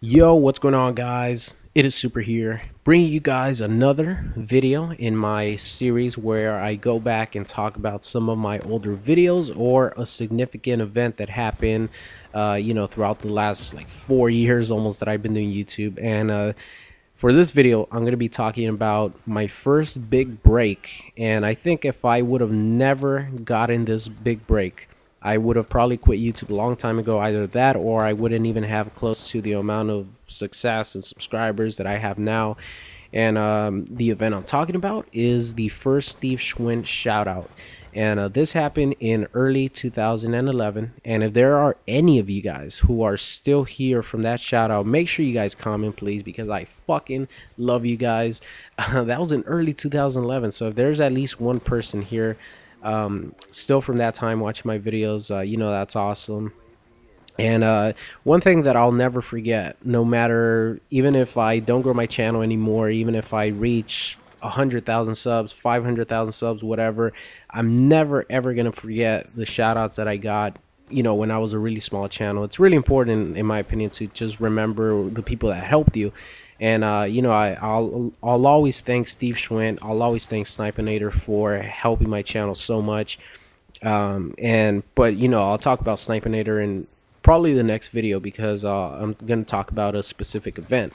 Yo, what's going on, guys? It is Super here, bringing you guys another video in my series where I go back and talk about some of my older videos or a significant event that happened, throughout the last like 4 years almost that I've been doing YouTube. And for this video, I'm going to be talking about my first big break. And I think if I would have never gotten this big break, I would have probably quit YouTube a long time ago. Either that, or I wouldn't even have close to the amount of success and subscribers that I have now. And the event I'm talking about is the first Steve Schwinn shout out. And this happened in early 2011. And if there are any of you guys who are still here from that shout out, make sure you guys comment, please, because I fucking love you guys. That was in early 2011. So if there's at least one person here still from that time watching my videos, that's awesome. And one thing that I'll never forget, no matter, even if I don't grow my channel anymore, even if I reach 100,000 subs, 500,000 subs, whatever, I'm never ever gonna forget the shout outs that I got, when I was a really small channel. It's really important, in my opinion, to just remember the people that helped you. And I'll always thank Steve Schwinn. I'll always thank Snipinator for helping my channel so much. But I'll talk about Snipinator in probably the next video, because I'm gonna talk about a specific event.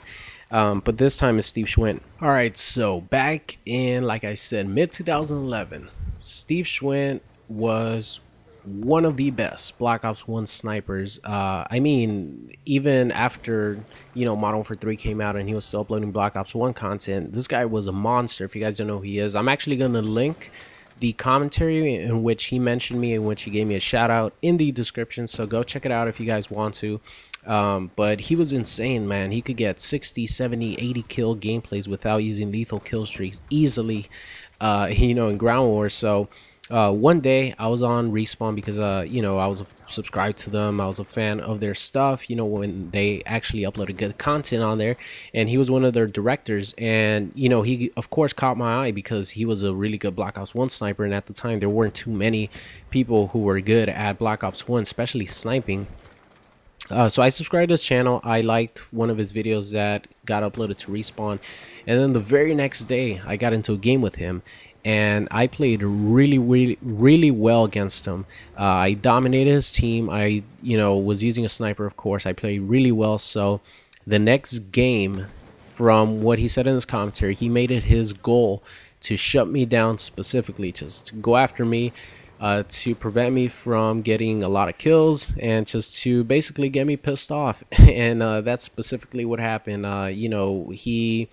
But this time it's Steve Schwinn. All right, so back in, like I said, mid 2011, Steve Schwinn was one of the best Black Ops 1 snipers. I mean, even after, Modern Warfare 3 came out and he was still uploading Black Ops 1 content, this guy was a monster. If you guys don't know who he is, I'm actually going to link the commentary in which he mentioned me, in which he gave me a shout out, in the description, so go check it out if you guys want to. But he was insane, man. He could get 60, 70, 80 kill gameplays without using lethal kill streaks easily, in ground war. So one day I was on Respawn because I was subscribed to them. I was a fan of their stuff, when they actually uploaded good content on there. And he was one of their directors, and he of course caught my eye because he was a really good Black Ops 1 sniper, and at the time there weren't too many people who were good at Black Ops 1, especially sniping. So I subscribed to his channel. I liked one of his videos that got uploaded to Respawn, and then the very next day I got into a game with him, and I played really well against him. I dominated his team. I was using a sniper, of course. I played really well. So the next game, from what he said in his commentary, he made it his goal to shut me down, specifically just to go after me, to prevent me from getting a lot of kills, and just to basically get me pissed off. And that's specifically what happened. He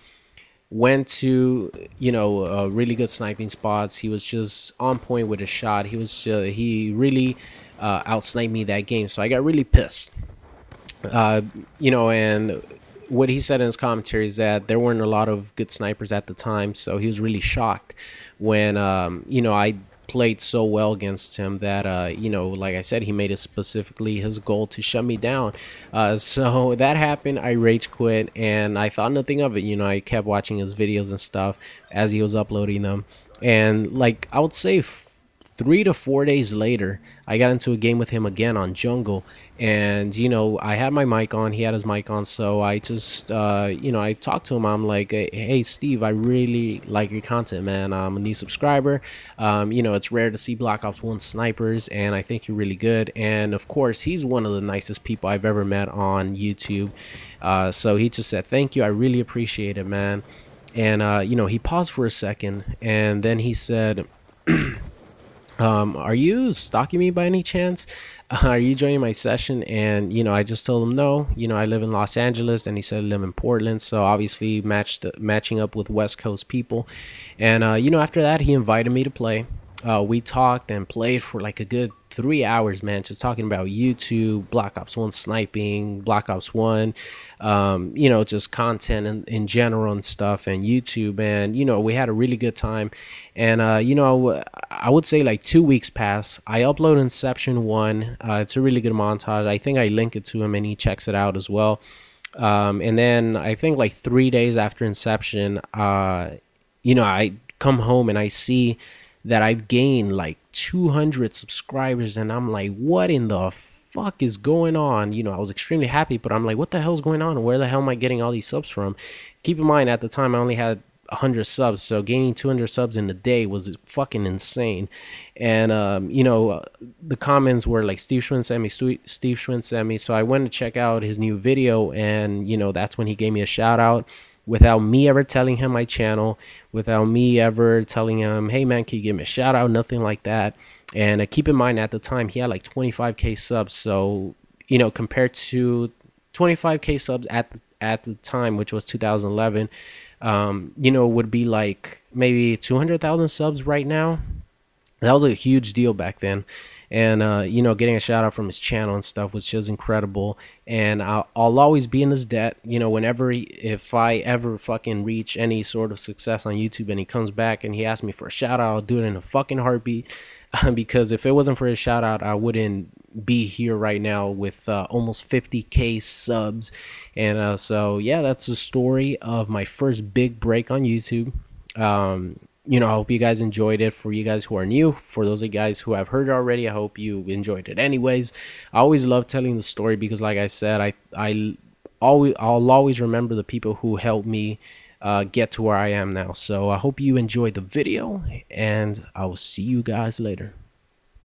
went to really good sniping spots. He was just on point with his shot. He really outsniped me that game, so I got really pissed. And what he said in his commentary is that there weren't a lot of good snipers at the time, so he was really shocked when I played so well against him that like I said, he made it specifically his goal to shut me down. So that happened. I rage quit, and I thought nothing of it. I kept watching his videos and stuff as he was uploading them, and like I would say 3 to 4 days later, I got into a game with him again on Jungle. And I had my mic on, he had his mic on, so I just I talked to him. I'm like, hey Steve, I really like your content, man. I'm a new subscriber. It's rare to see Black Ops 1 snipers, and I think you're really good. And of course, he's one of the nicest people I've ever met on YouTube. So he just said, thank you, I really appreciate it, man. And he paused for a second, and then he said, are you stalking me by any chance? Are you joining my session? And I just told him no. I live in Los Angeles, and he said I live in Portland, so obviously matching up with West Coast people. And after that, he invited me to play. We talked and played for like a good 3 hours, man, just talking about YouTube, Black Ops 1 sniping, Black Ops 1, just content in general and stuff, and YouTube. And we had a really good time. And I would say like 2 weeks passed. I upload Inception 1. It's a really good montage. I think I link it to him, and he checks it out as well. And then I think like 3 days after Inception, I come home and I see that I've gained like 200 subscribers, and I'm like, what in the fuck is going on? You know, I was extremely happy, but I'm like, what the hell's going on? Where the hell am I getting all these subs from? Keep in mind, at the time, I only had 100 subs, so gaining 200 subs in a day was fucking insane. And you know, the comments were like, Steve Schwinn sent me, Steve Schwinn sent me. So I went to check out his new video, and you know, that's when he gave me a shout out, without me ever telling him my channel, without me ever telling him, hey man, can you give me a shout out? Nothing like that. And keep in mind, at the time, he had like 25k subs. So you know, compared to 25k subs at the time, which was 2011, you know, would be like maybe 200,000 subs right now. That was a huge deal back then. And you know, getting a shout out from his channel and stuff was just incredible. And I'll always be in his debt, you know, whenever if I ever fucking reach any sort of success on YouTube and he comes back and he asks me for a shout out, I'll do it in a fucking heartbeat. Because if it wasn't for his shout out, I wouldn't be here right now with almost 50k subs. And so yeah, that's the story of my first big break on YouTube. You know, I hope you guys enjoyed it. For you guys who are new, for those of you guys who have heard it already, I hope you enjoyed it anyways. I always love telling the story because, like I said, I'll always remember the people who helped me get to where I am now. So I hope you enjoyed the video, and I will see you guys later.